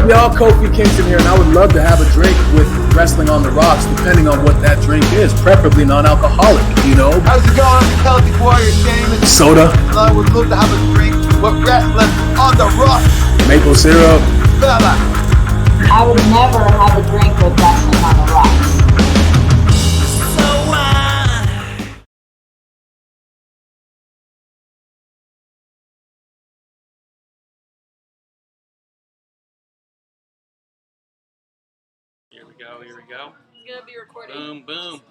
we all Kofi Kingston here, and I would love to have a drink with Wrestling on the Rocks, depending on what that drink is, preferably non-alcoholic, you know? How's it going? I'm Celtic Warrior Shane. Soda. I would love to have a drink with Wrestling on the Rocks. Maple syrup. Fella. I would never have a drink with Wrestling on the Rocks. Here we go. It's gonna be recording. Boom, boom.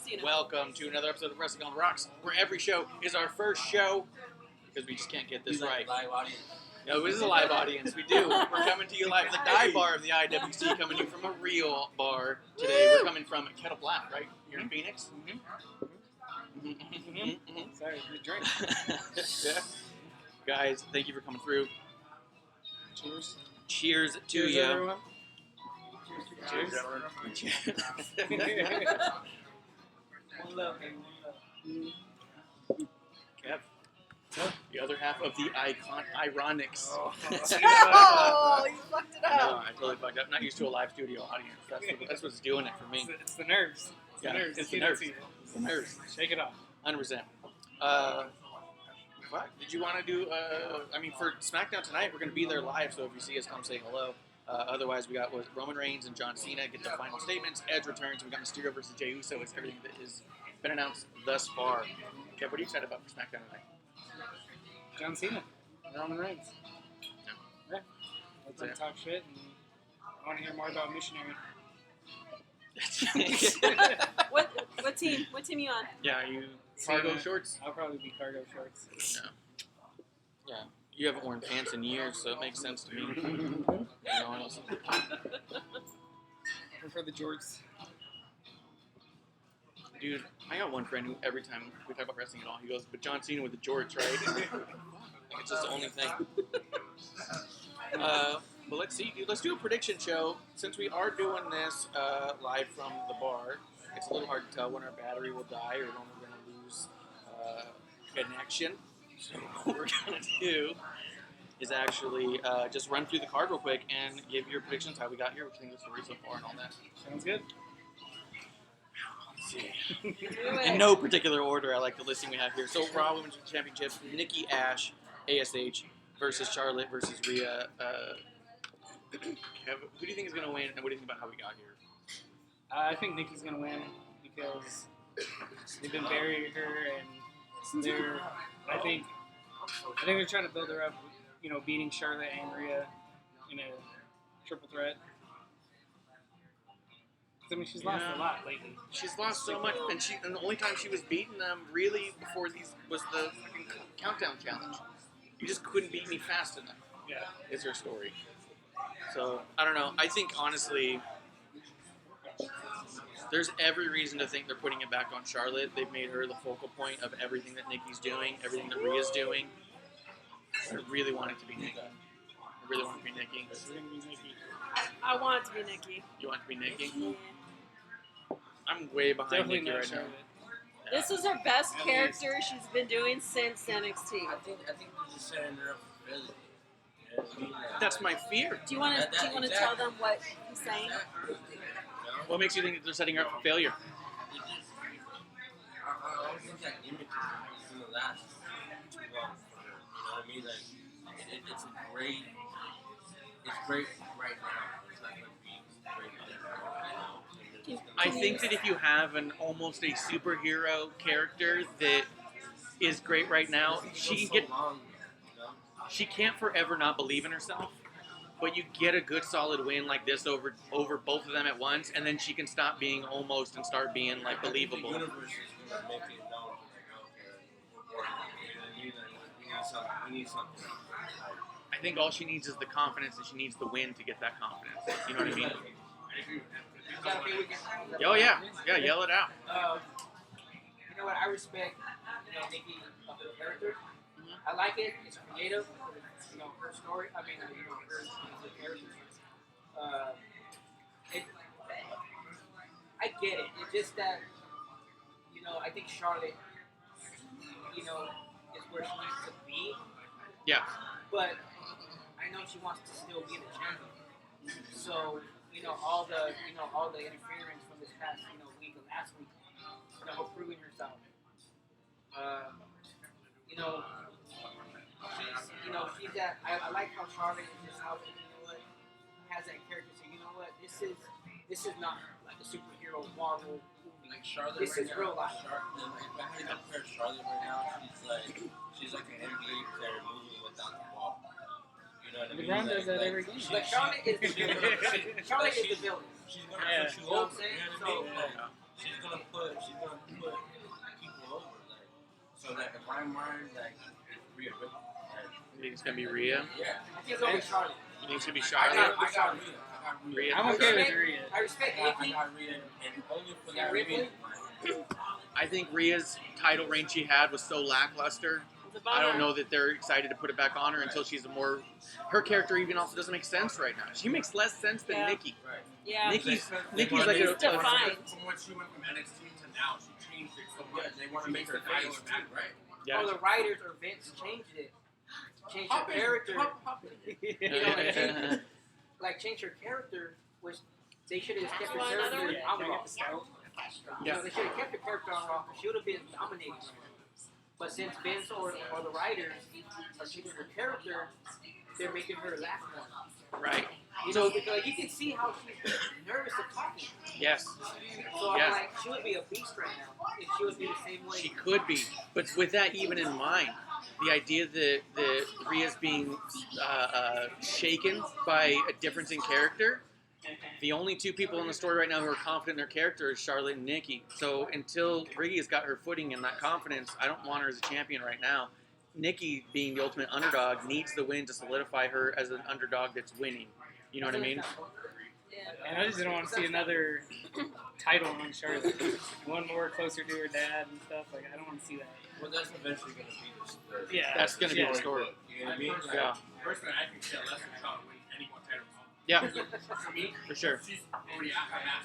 Cena. Welcome to another episode of Wrestling on the Rocks, where every show is our first show, because we just can't get this right. Live audience. No, this is a live audience. We do. We're coming to you live from the dive bar of the IWC, coming to you from a real bar today. We're coming from Kettle Black, right? Here in Phoenix. Sorry, good drink. Yeah. Guys, thank you for coming through. Cheers. Cheers to Cheers, you. everyone. Cheers. One love, baby. One love. Kev, the other half of the Ironics. Oh, you fucked it I know, up. I totally fucked up. Not used to a live studio audience. That's what's doing it for me. It's the nerves. Yeah, nerves. it's the nerves. It's the nerves. Shake it off. 100%. What? Did you want to do, for SmackDown tonight, we're going to be there live, so if you see us, come say hello. Otherwise, we got Roman Reigns and John Cena get their final statements. Edge returns. We got Mysterio versus Jey Uso. It's everything that has been announced thus far. Kev, what are you excited about for SmackDown tonight? John Cena. Roman Reigns. No. Yeah. Let's talk shit, and I want to hear more about Missionary. What team? What team you on? Yeah, you cargo Cena. shorts? I'll probably be cargo shorts. No. Yeah. You haven't worn pants in years, so it makes sense to me. No one else. I prefer the jorts. Dude, I got one friend who every time we talk about wrestling at all, he goes, but John Cena with the jorts, right? Like, it's just the only thing. But let's see, dude. Let's do a prediction show. Since we are doing this live from the bar, it's a little hard to tell when our battery will die or when we're going to lose connection. So what we're going to do is actually just run through the card real quick and give your predictions how we got here, what you think of the story so far and all that. Sounds good. Let's see. In no particular order, I like the listing we have here. So Raw Women's Championship, Nikki Ash, ASH versus Charlotte versus Rhea. Kev, who do you think is going to win, and what do you think about how we got here? I think Nikki's going to win because they've been burying her, and I think they're trying to build her up, beating Charlotte and Rhea in a triple threat. I mean, she's lost a lot lately. She's lost so much, and the only time she was beating them really before these was the fucking countdown challenge. You just couldn't beat me fast enough. Yeah, is her story. So I don't know. I think honestly, there's every reason to think they're putting it back on Charlotte. They've made her the focal point of everything that Nikki's doing, everything that Rhea's doing. I really want it to be Nikki. I really want it to be Nikki. I want it to be Nikki. You want it to be Nikki? I'm way behind Definitely Nikki not right Charlotte. now. This is her best character she's been doing since NXT. I think you're just setting her up for failure. That's my fear. Do you want to tell them what he's saying? What makes you think that they're setting her up for failure? I don't think that image is going to last too long for her. You know what I mean? Like, it's great right now. It's not going to be great later, you know? I think that if you have almost a superhero character that is great right now, she can't forever not believe in herself. But you get a good solid win like this over both of them at once, and then she can stop being almost and start being like believable. The universe is going to make it known. We need something. I think all she needs is the confidence, and she needs the win to get that confidence. You know what I mean? Oh yeah, yell it out. You know what? I respect Nikki character. I like it. It's creative. Her story. I mean, her character. I get it. It's just that I think Charlotte, is where she needs to be. Yeah. But I know she wants to still be the champion. So all the interference from this past week or last week, her proving herself. You know, she's that. I like how Charlotte is just how has that character. So this is not like a superhero Marvel movie. Like Charlotte this right is now, real life. If I had to compare Charlotte right now, she's like an NBA player moving without the ball. You know what I mean? LeBron does that every game. But Charlotte is the villain. Charlotte is the villain. She's gonna put you know what over. I'm saying? You know what I mean? Like, she's gonna put people over. Like, so that in my mind, like, it's Rhea Ripley. You think it's gonna be Rhea? Yeah. I think it's always Charlotte. You think it's gonna be I Charlotte? got Rhea. I'm okay with Rhea. I respect I Nikki. got Rhea, and only for that Ripley? reason. I think Rhea's title reign she had was so lackluster. I don't know that they're excited to put it back on her until she's a more. Her character even also doesn't make sense right now. She makes less sense than Yeah. Nikki. Right. Yeah. Nikki's like She's a. defined. From when she went from NXT to now, she changed it so Yeah, much. they want to make her face too, right? Yeah. Or the writers or Vince changed it. Changed her character. Change her character, which they should have kept her Want another character one? on Raw. Yeah. They should have kept her character on Raw. She would have been dominating. But since Vince or the writers are changing her character, they're making her laugh more. Right. So because you can see how she's nervous of talking. Yes. So I'm Yes. like, she would be a beast right now if she would be the same way. She could be, but with that even in mind, the idea that Rhea's being shaken by a difference in character. The only two people in the story right now who are confident in their character is Charlotte and Nikki. So until Rhea's got her footing in that confidence, I don't want her as a champion right now. Nikki, being the ultimate underdog, needs the win to solidify her as an underdog that's winning. You know what I mean? And I just don't want to see another title on Charlotte. One more closer to her dad and stuff. Like, I don't want to see that. Well, that's eventually going to be the Yeah. That's going to be the story. You know what I mean? Yeah. Personally, I think she had less than Charlotte win any more titles. Yeah, For me, for sure. she's already at her max.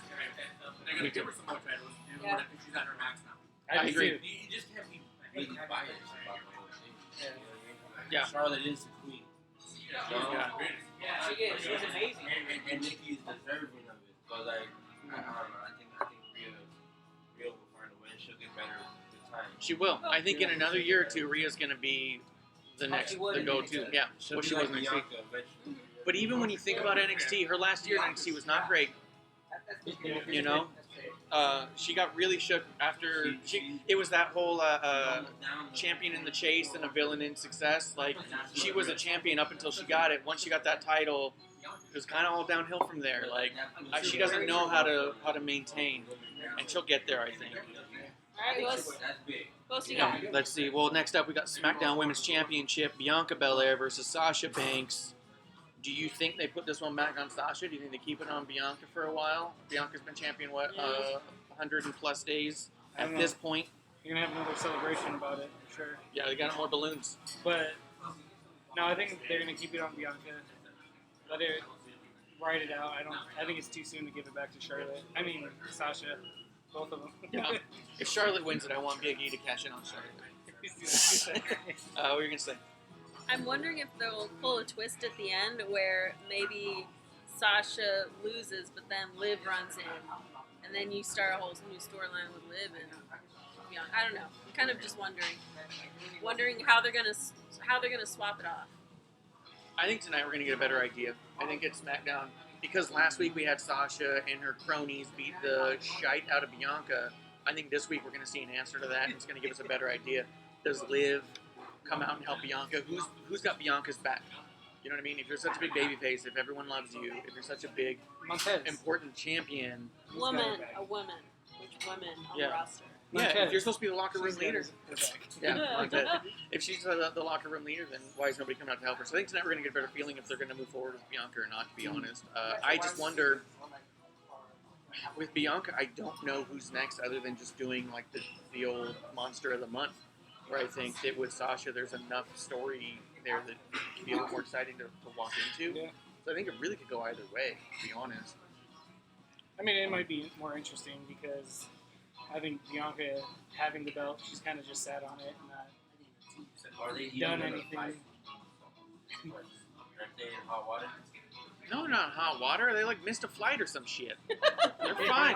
They're going to give her some more titles, and Yeah. I think she's at her max now. I just agree. do. You just can't be really biased about the whole thing. Yeah. You know what I mean? Like, Yeah. Charlotte is the queen. Yeah, she's the greatest. Yeah, she is. She's amazing. And Nikki is deserving of it. But like, I don't know. I think Rhea will find a way. She'll get better with time. She will. I think in another year or two, Rhea's going to be the next, the go-to. Yeah, She'll what be she like was in NXT. Bianca eventually. But even when you think about NXT, her last year in NXT was not great. You know? She got really shook after it was that whole champion in the chase and a villain in success. Like, she was a champion up until she got it. Once she got that title, it was kind of all downhill from there. Like, she doesn't know how to maintain, and she'll get there, I think. All right, That's big. what else you got? Let's see. Well, next up we got SmackDown Women's Championship, Bianca Belair versus Sasha Banks. Do you think they put this one back on Sasha? Do you think they keep it on Bianca for a while? Bianca's been champion, 100 and plus days I at don't this know. point? You're going to have another celebration about it, for sure. Yeah, they got more balloons. But, no, I think they're going to keep it on Bianca. Let it ride it out. I think it's too soon to give it back to Charlotte. I mean, Sasha. Both of them. Yeah. If Charlotte wins it, I want Big E to cash in on Charlotte. What were you going to say? I'm wondering if they'll pull a twist at the end where maybe Sasha loses, but then Liv runs in, and then you start a whole new storyline with Liv and Bianca. I don't know. I'm kind of just wondering how they're gonna swap it off. I think tonight we're going to get a better idea. I think it's SmackDown. Because last week we had Sasha and her cronies beat the shite out of Bianca. I think this week we're going to see an answer to that, and it's going to give us a better idea. Does Liv come out and help Bianca? Who's got Bianca's back? You know what I mean? If you're such a big babyface, if everyone loves you, if you're such a big, Montez. important champion, A woman. Which women on Yeah. the roster? yeah, if Montez. you're supposed to be the locker room She's leader, got his back. yeah, Montez. If she's the locker room leader, then why is nobody coming out to help her? So I think tonight we're going to get a better feeling if they're going to move forward with Bianca or not, to be honest. I just wonder, with Bianca, I don't know who's next other than just doing like the old Monster of the Month, where I think that with Sasha there's enough story there that can be a little more exciting to walk into. Yeah. So I think it really could go either way, to be honest. I mean, it might be more interesting because I think Bianca having the belt, she's kind of just sat on it and not Are they done even gonna anything. fight? Aren't they in hot water? No, they're not in hot water. They like missed a flight or some shit. They're fine.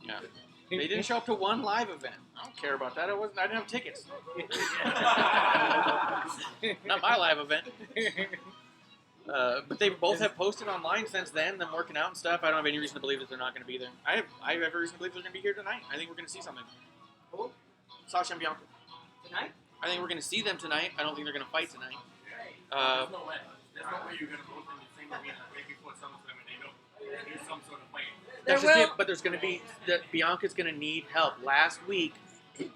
Yeah. They didn't show up to one live event. I don't care about that. I didn't have tickets. Not my live event. But they both have posted online since then, them working out and stuff. I don't have any reason to believe that they're not going to be there. I have every reason to believe they're going to be here tonight. I think we're going to see something. Cool. Sasha and Bianca. Tonight? I think we're going to see them tonight. I don't think they're going to fight tonight. There's no way. There's no way you're going to both in the same arena right before Summerslam and they don't do some sort of fight. That's just it, but there's going to be Bianca's going to need help. Last week,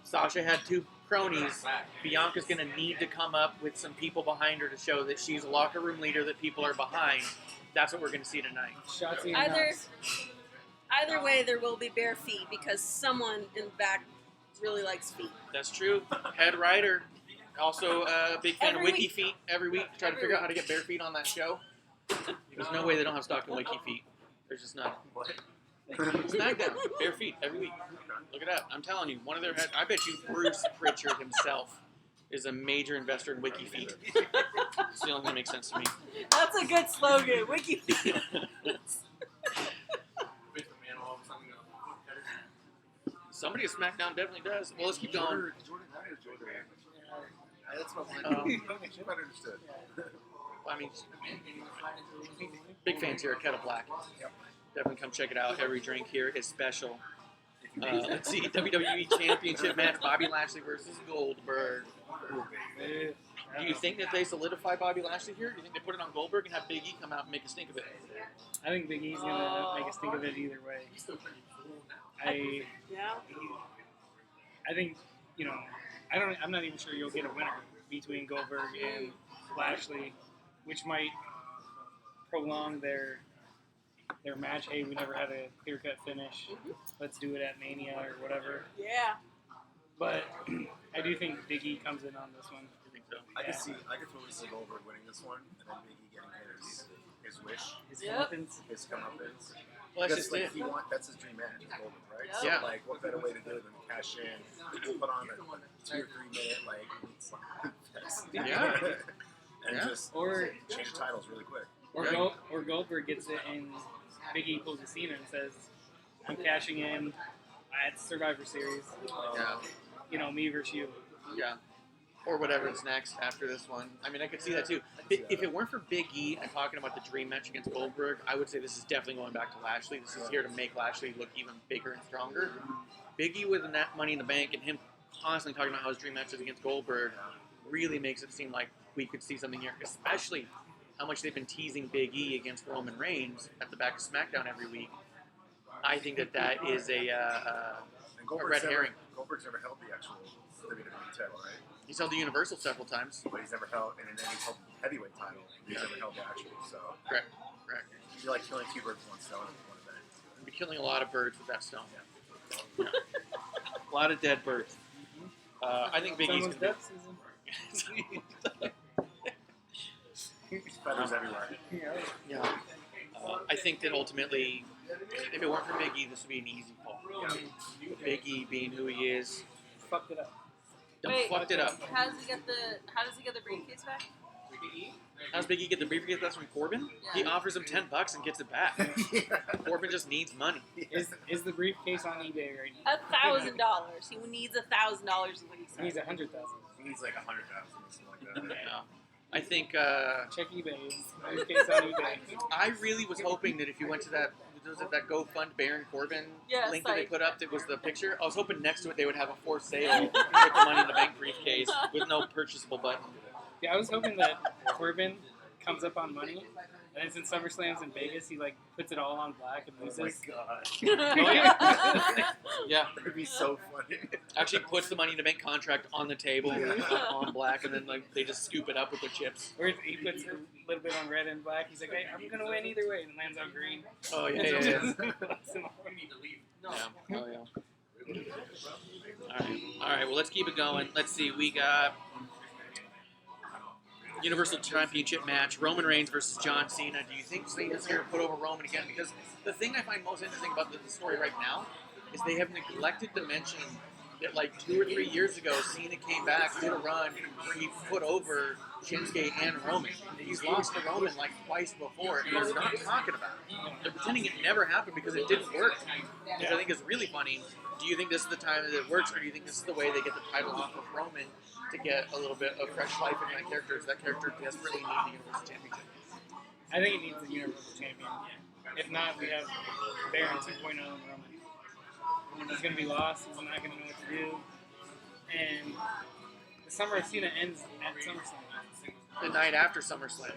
Sasha had 2 cronies. Bianca's going to need to come up with some people behind her to show that she's a locker room leader that people are behind. That's what we're going to see tonight. Shotzi Either way, there will be bare feet because someone in the back really likes feet. That's true. Head writer, also a big fan of Wiki week. Feet. Every week, try to figure out how to get bare feet on that show. There's no way they don't have stock in Wiki Feet. There's just not. Smackdown, bare feet every week. Look it up. I'm telling you, one of their head. I bet you Bruce Pritchard himself is a major investor in Wiki Feet. It's the only thing that makes sense to me. That's a good slogan, Wiki Feet. Somebody at Smackdown definitely does. Well, let's keep going. That's what I'm better understood. I mean, big fans here at Kettle Black. Definitely come check it out. Every drink here is special. Let's see, WWE Championship match, Bobby Lashley versus Goldberg. Do you think that they solidify Bobby Lashley here? Do you think they put it on Goldberg and have Big E come out and make a stink of it? I think Big E's gonna make a stink of it either way. I think I'm not even sure you'll get a winner between Goldberg and Lashley, which might prolong their match. Hey, we never had a clear-cut finish. Let's do it at Mania or whatever. Yeah. But I do think Big E comes in on this one. I think so. I could totally see Goldberg winning this one, and then Big E getting his wish, His Yep. comeuppance. his comeuppance. Well, that's Because just it. that's his dream match, Goldberg, right? Yep. So, Yeah. like, what better way to do it than to cash in, put on a 2 or 3 minute, like, fest. Yeah. And Yeah. just Or change titles really quick. or Goldberg gets it and Big E pulls a Cena and says, "I'm cashing in at Survivor Series. Yeah. Me versus you." Yeah. Or whatever's next after this one. I mean, I could see that too. If it weren't for Big E and talking about the dream match against Goldberg, I would say this is definitely going back to Lashley. This is here to make Lashley look even bigger and stronger. Big E with that Money in the Bank and him constantly talking about how his dream match is against Goldberg really makes it seem like we could see something here, especially how much they've been teasing Big E against Roman Reigns at the back of SmackDown every week. I think that is a red herring. Goldberg's never held the actual WWE title, right? He's held the Universal several times. But he's never held, and then he's held the heavyweight title. He's never held the actual, so. Correct. You're like killing 2 birds with 1 stone at one event. You'd be killing a lot of birds with that stone. Yeah. A lot of dead birds. I think Big E's Someone's going death to season. Feathers everywhere. Yeah. I think that ultimately, if it weren't for Big E, this would be an easy call. Big E being who he is, Fucked it up. fucked it up. How does he get the briefcase back? How does Big E get the briefcase that's from Corbin? He offers him $10 and gets it back. Corbin just needs money. Is the briefcase on eBay right now? $1,000. He needs $1,000 is what he He said. needs 100,000. He needs like 100,000 or something like that. Yeah. I think Check eBay. Briefcase on eBay. I really was hoping that if you went to that GoFund Baron Corbin link that they put up that was the picture, I was hoping next to it they would have a for sale with the Money in the Bank briefcase with no purchasable button. Yeah, I was hoping that Corbin comes up on money, and then since SummerSlam's in Vegas, he puts it all on black and loses. Oh my god. Yeah. That would be so funny. Actually puts the Money in the Bank contract on the table on black, and then they just scoop it up with their chips. Or he puts a little bit on red and black. He's like, "Hey, I'm gonna win either way," and lands on green. Oh yeah. Oh yeah. All right. Well, let's keep it going. Let's see. We got Universal Championship match, Roman Reigns versus John Cena. Do you think Cena's here to put over Roman again? Because the thing I find most interesting about the story right now is they have neglected to mention that like 2 or 3 years ago, Cena came back, did a run where he put over Shinsuke and Roman. He's lost to Roman like twice before, and they're not talking about it. They're pretending it never happened because it didn't work. Which I think is really funny. Do you think this is the time that it works, or do you think this is the way they get the title off of Roman to get a little bit of fresh life in that character? Does that character desperately need the Universal Championship? I think it needs a Universal Champion. If not, we have Baron 2.0 and Roman. He's going to be lost. He's not going to know what to do. And the summer of Cena ends at SummerSlam. The night after SummerSlam.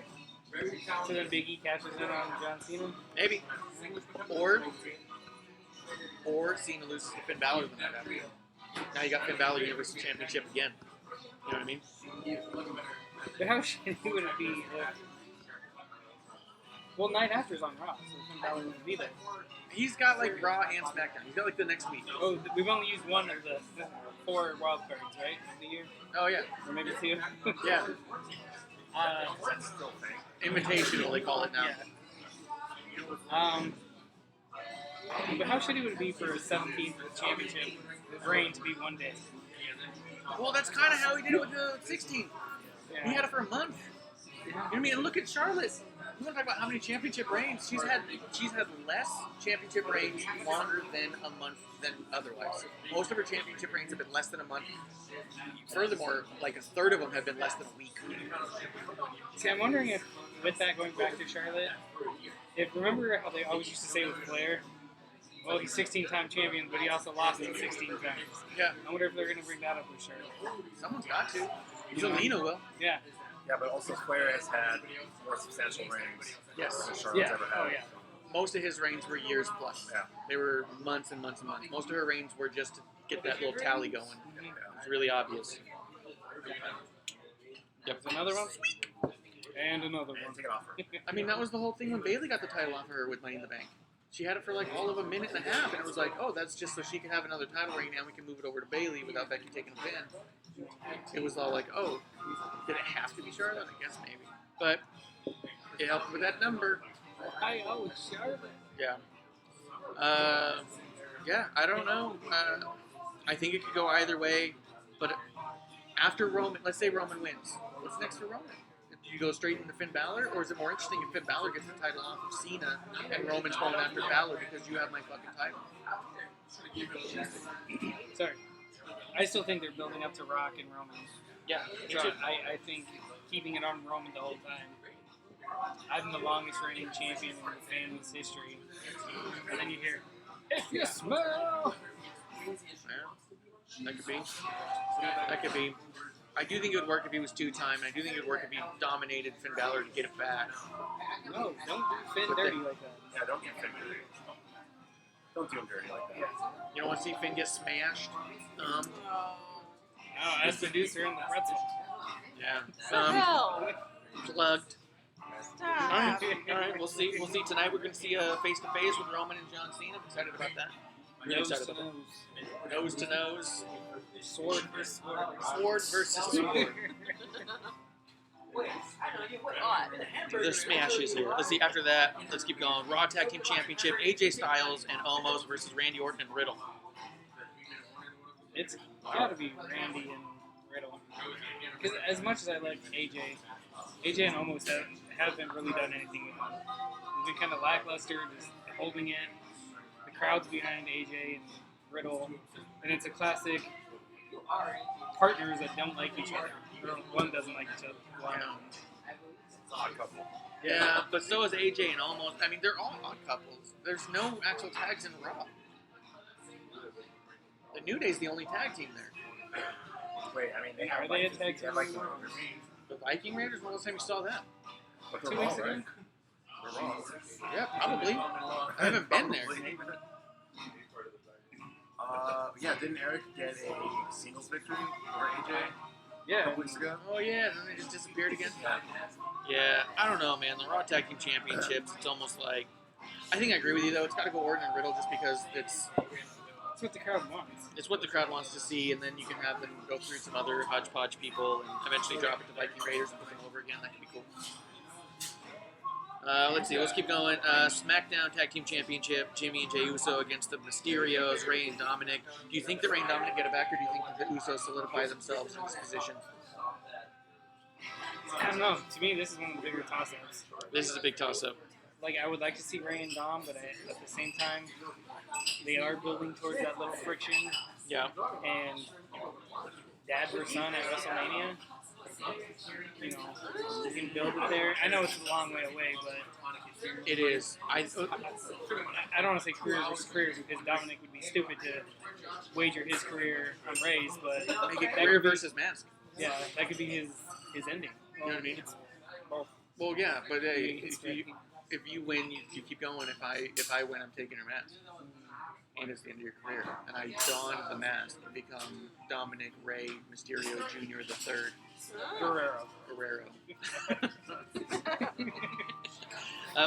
So then Big E cashes in on John Cena? Maybe. Or Cena loses to Finn Balor the night after. Now you got Finn Balor Universal Championship again. You know what I mean? But how shitty would it be if... Well, night after's on Raw, so Finn Balor wouldn't be there. He's got like Raw and SmackDown. He's got like the next week. Oh, we've only used one of the 4 wild cards, right? Of the year? Oh, yeah. Or maybe 2? Yeah. That's still fake. Invitational, they call it now. Yeah. But how shitty would it be for a 17th championship reign to be one day? Well, that's kind of how he did it with the 16th. Yeah. He had it for a month. You know what I mean? And look at Charlotte. You want to talk about how many championship reigns? She's had less championship reigns longer than a month than otherwise. Most of her championship reigns have been less than a month. Furthermore, like a third of them have been less than a week. See, I'm wondering if, with that going back to Charlotte, remember how they always used to say with Flair, well, he's 16-time champion, but he also lost it 16 times. Yeah. I wonder if they're going to bring that up with Charlotte. Someone's got to. Zelina will. Yeah. Yeah, but also Flair has had more substantial reigns Yes. than Charlotte's ever had. Oh, yeah. Most of his reigns were years plus. Yeah. They were months and months and months. Most of her reigns were just to get that little tally going. It's really obvious. Yep. Another one? And another one. Take it off her. I mean, that was the whole thing when Bayley got the title off of her with Money in the Bank. She had it for like all of a minute and a half, and it was like, oh, that's just so she can have another title reign, and we can move it over to Bayley without Becky taking a pin. It was all like, oh, did it have to be Charlotte? I guess maybe. But it helped with that number. It's Charlotte. Yeah. Yeah, I don't know. I think it could go either way, but after Roman, let's say Roman wins. What's next for Roman? Do you go straight into Finn Balor, or is it more interesting if Finn Balor gets the title off of Cena and Roman's going after Balor because you have my fucking title? Sorry. I still think they're building up to Rock and Roman. Yeah, So I think keeping it on Roman the whole time. I'm the longest reigning champion in the family's history. And then you hear, if you smell! Yeah, that could be. That could be. I do think it would work if he was 2-time, and I do think it would work if he dominated Finn Balor to get it back. No, don't do Finn dirty like that. Yeah, don't do Finn dirty. Don't do him dirty like that. You don't want to see Finn get smashed? Oh, as producer in the pretzel. Yeah. Plugged. Stop. All right. We'll see. We'll see tonight. We're going to see a face-to-face with Roman and John Cena. I'm excited about that. Really excited about that. Nose to nose. Sword versus sword. Sword versus sword. The smashes here. Let's see. After that, let's keep going. Raw Tag Team Championship: AJ Styles and Omos versus Randy Orton and Riddle. It's got to be Randy and Riddle. Because as much as I like AJ and Omos haven't really done anything with him. They've been kind of lackluster, just holding it. The crowd's behind AJ and Riddle, and it's a classic partners that don't like each other. Or one doesn't like each other. One. Odd couple. Yeah, but so is AJ and Omos. I mean, they're all odd couples. There's no actual tags in Raw. The New Day's the only tag team there. Wait, I mean, they have Are they a Vikings. tag They have team? Vikings on their team. The Viking Raiders? When was the last time you saw that? But 2 they're weeks wrong, ago? right? They're wrong. Yeah, probably. I haven't been there. Yeah, didn't Eric get a singles victory over AJ a Yeah. couple weeks ago? Oh yeah, and then they just disappeared again. Yeah, I don't know, man. The Raw Tag Team Championships, it's almost like. I think I agree with you though. It's got to go Orton and Riddle just because It's what the crowd wants. it's what the crowd wants to see, and then you can have them go through some other hodgepodge people and eventually drop it to Viking Raiders and put them over again. That could be cool. Let's see. Let's keep going. SmackDown Tag Team Championship. Jimmy and Jey Uso against the Mysterios, Rey and Dominic. Do you think that Rey and Dominic get it back, or do you think that the Usos solidify themselves in this position? I don't know. To me, this is one of the bigger toss-ups. This is a big toss-up. Like, I would like to see Rey and Dom, but at the same time, they are building towards that little friction. Yeah. And dad versus son at WrestleMania, you know, you can build it there. I know it's a long way away, but it is. I don't want to say career versus career because Dominic would be stupid to wager his career on Rey's, but make it career versus mask. Yeah, that could be his ending. You know what I mean? Both. Well, yeah, but hey, if you win, you keep going. If I win, I'm taking your mask. And it's the end of your career. And I don the mask and become Dominic Rey Mysterio Jr. the Third. Guerrero.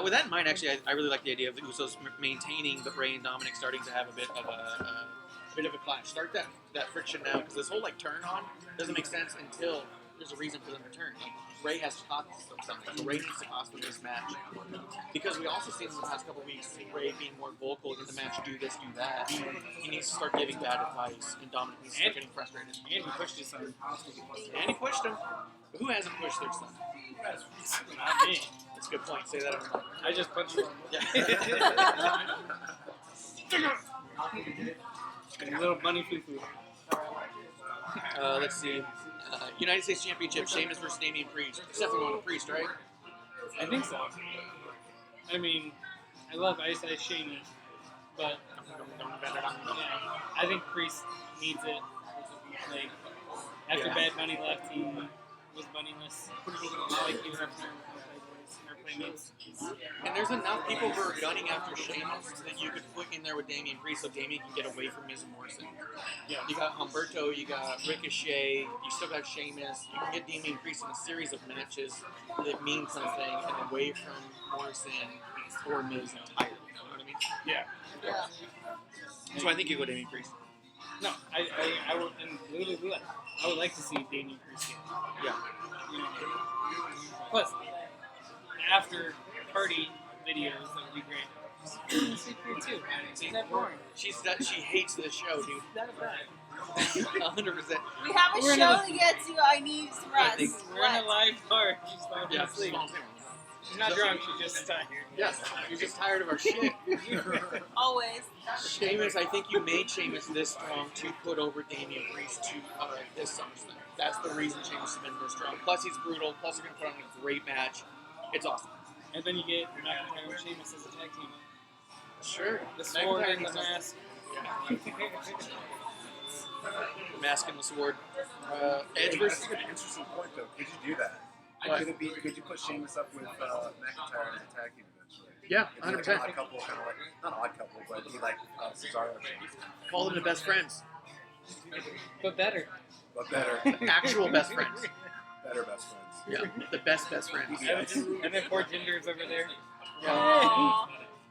With that in mind, actually, I really like the idea of the Usos maintaining, but Rey and Dominic starting to have a bit of a clash. Start that friction now, because this whole turn on doesn't make sense until there's a reason for them to turn. Ray has to cost them something. So Ray needs to cost them this match. Because we also seen in the past couple of weeks Ray being more vocal in the match, do this, do that. He needs to start giving bad advice, and Dominic needs to start getting frustrated. And he pushed his son. And he pushed him. But who hasn't pushed their son? Not me. That's a good point. Say that every time. I just punched him. Yeah. Little bunny foo-foo. Let's see. United States Championship, Sheamus versus Damian Priest. It's definitely going to Priest, right? I think so. I mean, I love Ice Ice Sheamus, but yeah, I think Priest needs it. Like, after Bad Bunny left, he was moneyless. Not like he was up there with Playmates. And there's enough people who are gunning after Sheamus that you could put in there with Damian Priest so Damian can get away from Miz and Morrison. Yeah. You got Humberto, you got Ricochet, you still got Sheamus. You can get Damian Priest in a series of matches that mean something and away from Morrison or Miz entirely. You know what I mean? Yeah. So I think you go Damian Priest. No, I would, and I would like to see Damian Priest get it. Yeah. You know, plus, after party videos, that would be great. Secret too. Isn't that boring? She hates this show, dude. That bad. 100%. We have a show to get to. I need some rest. We're in a live bar. She's falling asleep. She's not drunk. She's just tired. Yes, you're just tired of our shit. Always. Sheamus, I think you made Sheamus this strong to put over Damian Priest to this SummerSlam. That's the reason Sheamus has been this strong. Plus, he's brutal. Plus, you're going to put on a great match. It's awesome. And then you get McIntyre and Sheamus as a tag team. Sure. The sword and the mask. The mask and the sword. Edge That's versus... an interesting point, though. Could you do that? Could you put Sheamus up with McIntyre as a tag team eventually? Yeah, It's like 100%. an odd couple, kind of like, not an odd couple, but he like Cesaro and Sheamus. Call them the best friends. But better. But better. Actual best friends. Better best friends. Yeah, the best friends. And then poor Ginger's over there. Yeah.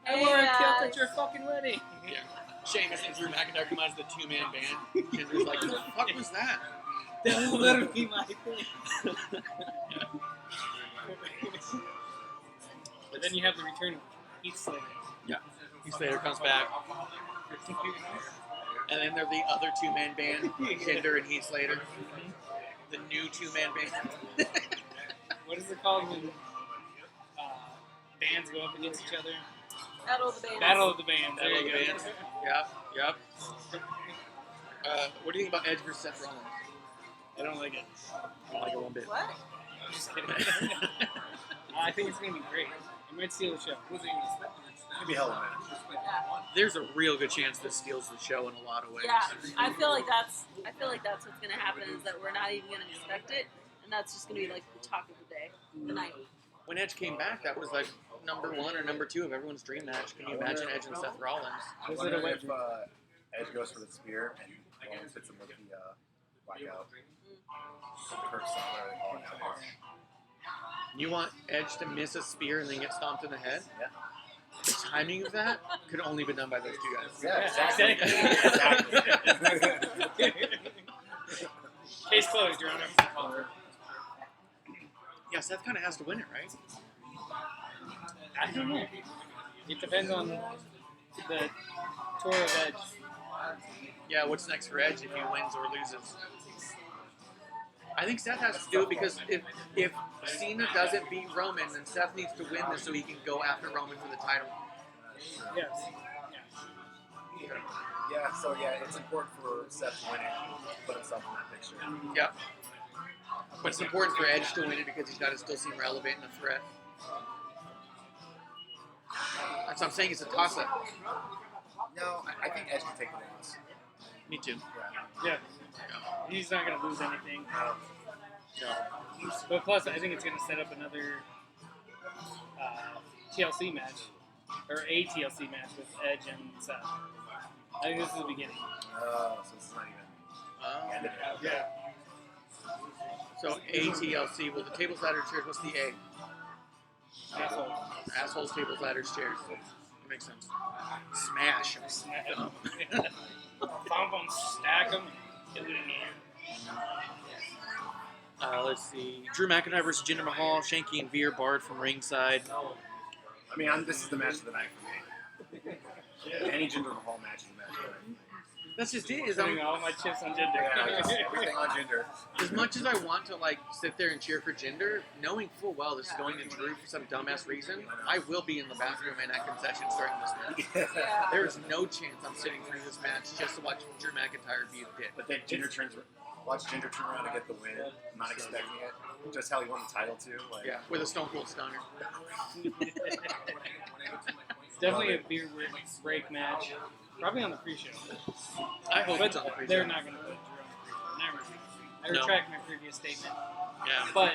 I wore a kilt at your fucking wedding. Yeah. Sheamus and Drew McIntyre come out as the two-man band. Ginger's like, what the fuck was that? That was literally my thing. But then you have the return of Heath Slater. Yeah. Heath Slater comes back. And then they're the other two-man band, Jinder and Heath Slater. The new two-man band. What is it called when bands go up against each other? Battle of the Bands. Battle of the Bands. There Battle you of the go. Bands. Yep. What do you think about Edge versus Seth Rollins? I don't like it. I don't like it one bit. What? I'm just kidding. I think it's going to be great. It might steal the show. It's gonna be hell of a match. There's a real good chance this steals the show in a lot of ways. Yeah, I feel like that's what's gonna happen is that we're not even gonna expect it, and that's just gonna be like the talk of the day, the night. When Edge came back, that was like number 1 or number 2 of everyone's dream match. Can you imagine Edge and Seth Rollins? I wonder if Edge goes for the spear and Rollins hits him with the blackout. Kirk somewhere and call it out. You want Edge to miss a spear and then get stomped in the head? Yeah. The timing of that could only be done by those two guys. Yeah, exactly. Case closed, Your Honor. Yeah, Seth kind of has to win it, right? I don't know. It depends on the tour of Edge. Yeah, what's next for Edge if he wins or loses? I think Seth has to do it because if Cena doesn't beat Roman, then Seth needs to win this so he can go after Roman for the title. Yes. Yeah, so it's important for Seth to win it, put himself in that picture. Yep. But it's important for Edge to win it because he's got to still seem relevant and a threat. That's what I'm saying. It's a toss-up. No, I think Edge can take the loss. Me too. Yeah. He's not going to lose anything. No. But plus, I think it's going to set up another TLC match, or a TLC match with Edge and Seth. I think this is the beginning. So it's not even the end of it. Yeah. So ATLC. Well, the tables, ladders, chairs. What's the A? Asshole. Assholes, tables, ladders, chairs. That makes sense. Smash. Smack them. Found them, stack them, and get it in here. Let's see. Drew McIntyre versus Jinder Mahal. Shanky and Veer barred from ringside. I mean, this is the match of the night for me. Any Jinder Mahal match is a match of the night. That's just it. Is Putting all my chips on Jinder. Yeah, just everything on Jinder. As much as I want to sit there and cheer for Jinder, knowing full well this is going to Drew for some dumbass reason, I will be in the bathroom and at concessions during this match. There is no chance I'm sitting through this match just to watch Drew McIntyre be a dick. But then watch Jinder turn around and get the win. I'm not expecting it. Just how he won the title too. Yeah, with a Stone Cold Stunner. It's definitely a beer break match. Probably on the pre-show. I hope But it's on the pre-show. they're not going to put Drew on the pre-show. Never. I No. retract my previous statement. Yeah. But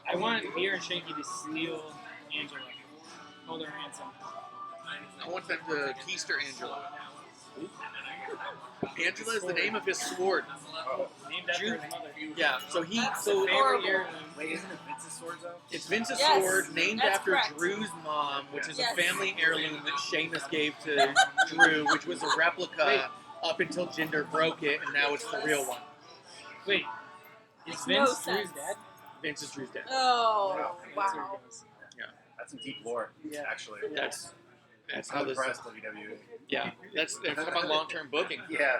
I want Veer and Shanky to steal Angela. Hold her ransom. I want them to keister Angela. Angela is the name of his sword. Named after his mother. Yeah, so Favorite heirloom. Wait, isn't it Vince's sword though? It's Vince's Yes, sword named that's after correct. Drew's mom, which is Yes. a family heirloom that Sheamus gave to Drew, which was a replica up until Jinder broke it, and now it's the real one. Wait. Is Makes Vince no Drew's sense. dad? Vince is Drew's dad. Oh, That's where wow. it goes. That's some deep lore, Yeah. actually. That's how I'm this. impressed, WWE. Yeah, that's about long-term booking. Yeah.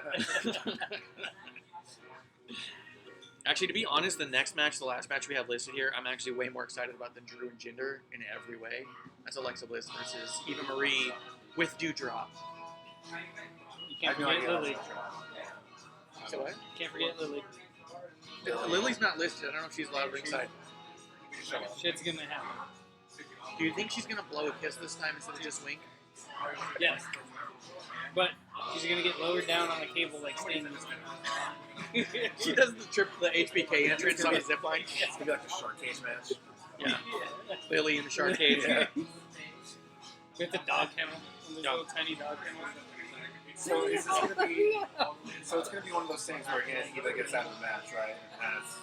Actually, to be honest, the next match, the last match we have listed here, I'm actually way more excited about than Drew and Jinder in every way. That's Alexa Bliss versus Eva Marie with Dewdrop. You can't I have no forget idea. Lily. So what? Can't forget Lily. Lily's not listed. I don't know if she's allowed ringside. Shit's gonna happen. Do you think she's gonna blow a kiss this time instead of just wink? Yes. But she's gonna get lowered down on a cable like Sting used to. She does the HBK entrance on the zip line. It's gonna be like a shark cage match. Yeah. Lily in the shark cage. Yeah. With the dog kennel. Those little tiny dog kennels. So is this gonna be? So it's gonna be one of those things where again Eva gets out of the match, right? And has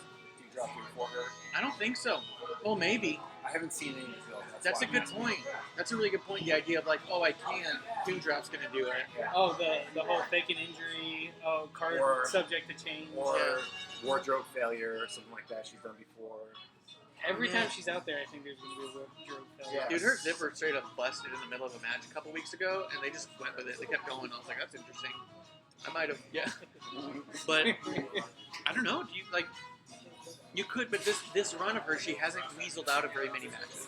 Dewdrop before her. I don't think so. Well, maybe. I haven't seen any film. That's a good point. That's a really good point. The idea of like, oh, I can't. Dewdrop's gonna do it. Oh, the whole faking injury. Oh, card Or- subject to change. Or wardrobe failure or something like that she's done before. Every time she's out there, I think there's gonna be a wardrobe failure. Yeah. Dude, her zipper straight up busted in the middle of a match a couple weeks ago, and they just went with it. They kept going. I was like, that's interesting. I might have, yeah. But I don't know. Do you like? You could, but this run of her, she hasn't weaseled out of very many matches.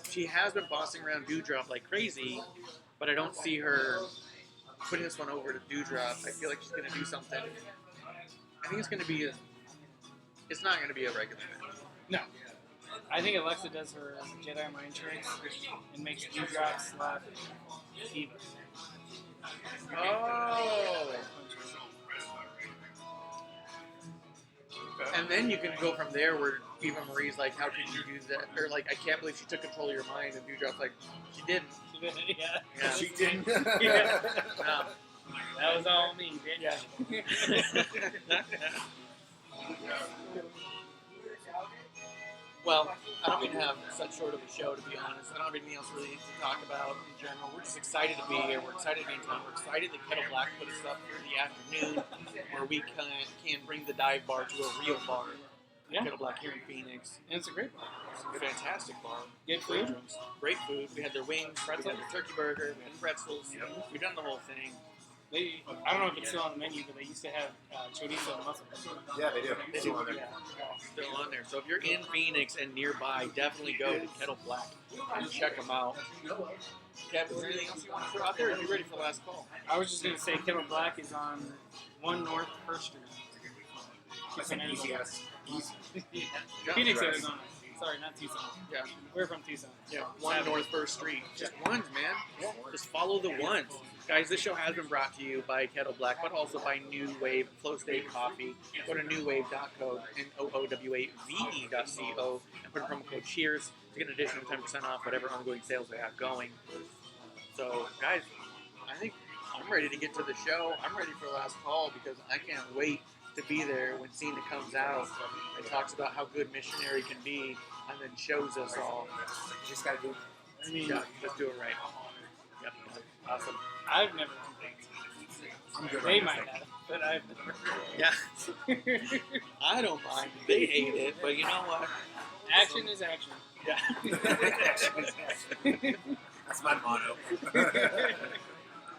She has been bossing around Dewdrop like crazy, but I don't see her putting this one over to Dewdrop. I feel like she's gonna do something. I think it's gonna be it's not gonna be a regular match. No. I think Alexa does her Jedi mind tricks and makes Dewdrop slap Eva. Oh. And then you can go from there where Eva Marie's like, how could you do that? Or like, I can't believe she took control of your mind. And Dewdrop's like, she didn't. Yeah. Yeah. She didn't. Yeah. No. That was all me, bitch. Well, I don't even have such short of a show, to be honest. I don't have anything else really to talk about in general. We're just excited to be here. We're excited to be in town. We're excited that Kettle Black put us up here in the afternoon where we can bring the dive bar to a real bar. Yeah. Kettle Black here in Phoenix. And it's a great bar. It's a fantastic bar. Good Great food. drinks. Great food. We had their wings, we had their turkey burger, we had pretzels. We've done the whole thing. I don't know if it's still on the menu, but they used to have chorizo and muscle. Yeah, they do. They do. Yeah. Still on there. So if you're in Phoenix and nearby, definitely go to Kettle Black and check them out. Kevin, is there anything else you want to throw out there? Or are you ready for the last call? I was just going to say Kettle Black is on 1 North 1st Street. That's an easy ass. Easy. Phoenix, Arizona. Sorry, not Tucson. Yeah. We're from Tucson. Yeah. 1 North 1st Street. Just ones, man. Just follow the ones. Guys, this show has been brought to you by Kettle Black, but also by New Wave Flow State Coffee. Go to newwave.co and OOWAVE.co and put in promo code CHEERS to get an additional 10% off whatever ongoing sales they have going. So, guys, I think I'm ready to get to the show. I'm ready for the last call because I can't wait to be there when Cena comes out and talks about how good missionary can be and then shows us all. You just gotta do it. I mean, Yeah, just do it right. Yep. Awesome. I've never complained. I'm good. They might have, but I've never. Yeah. I don't mind. They hate it, but you know what? Action is action. Yeah. That's my motto.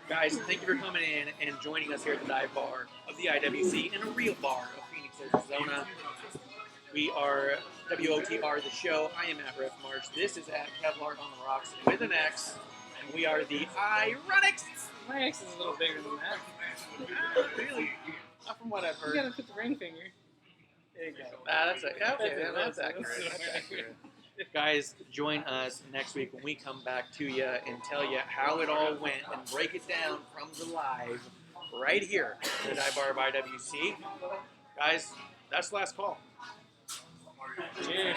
Guys, thank you for coming in and joining us here at the dive bar of the IWC in a real bar of Phoenix, Arizona. We are WOTR the show. I am at Ref Marsh. This is at Kevlar on the Rocks with an X. And we are the Ironics. My X is a little bigger than that. Really? Not from what I've You heard. gotta put the ring finger. There you go. That's accurate. That's accurate. Guys, join us next week when we come back to you and tell you how it all went and break it down from the live right here at the Dive Bar of IWC. Guys, that's the last call. Cheers.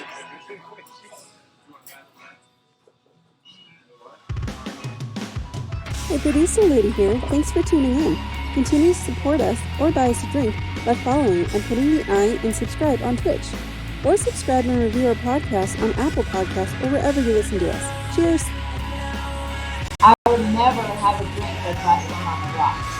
Hey, producer lady here. Thanks for tuning in. Continue to support us or buy us a drink by following and putting the I in subscribe on Twitch. Or subscribe and review our podcast on Apple Podcasts or wherever you listen to us. Cheers! I would never have a drink that's Wrestling on the Rocks.